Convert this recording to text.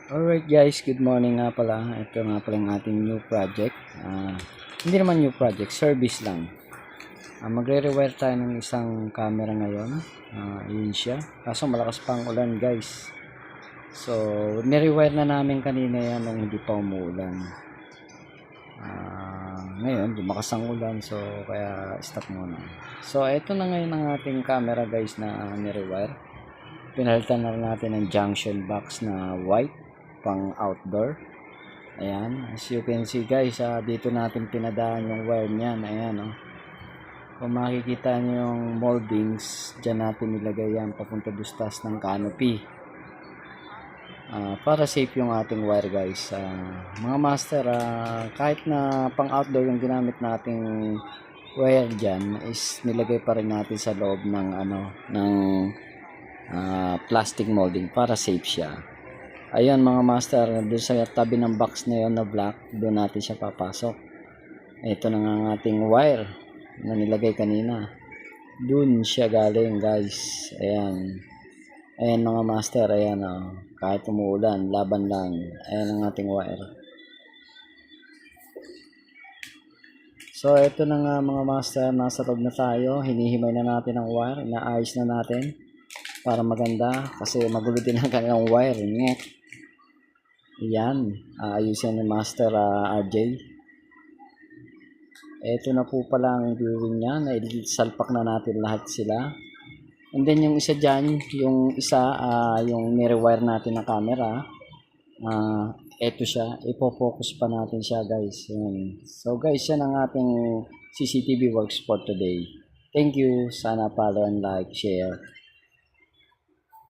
Alright guys, good morning nga pala. Ito nga pala yung ating new project. Hindi naman new project, service lang. Magre-rewire tayo ng isang camera ngayon. Yun siya. Kaso malakas pa ang ulan guys. So, nirewire na namin kanina yan nung hindi pa umuulan. Ngayon, lumakas ang ulan. So, kaya stop muna. So, ito na ngayon ang ating camera guys na nirewire. Pinalitan na natin ang junction box na white pang outdoor. Ayan, as you can see guys, dito natin pinadaan yung wire niyan. Ayan, oh. Kung makikita nyo yung moldings, dyan natin nilagay yan papunta dustas ng canopy. Para safe yung ating wire guys. Mga master, kahit na pang outdoor yung ginamit nating wire dyan, is nilagay pa rin natin sa loob ng plastic molding para safe siya. Ayun mga master, doon sa tabi ng box na yun na black, doon natin siya papasok. Ito na nga ang ating wire na nilagay kanina. Doon siya galing guys. Ayan. Ayan mga master, ayan oh. Kahit umuulan, laban lang. Ayan ang ating wire. So ito na nga mga master, nasa loob na tayo. Hinihimay na natin ang wire, inaayos na natin para maganda kasi magulo din ang kanilang wire. Ngek. Yan, ayusin ni Master RJ. Ito na po pala ang viewing niya, salpak na natin lahat sila. And then yung isa dyan, yung isa, yung nirewire natin na camera, ito siya, ipofocus pa natin siya guys. Yan. So guys, yan ang ating CCTV works for today. Thank you, sana follow and like, share.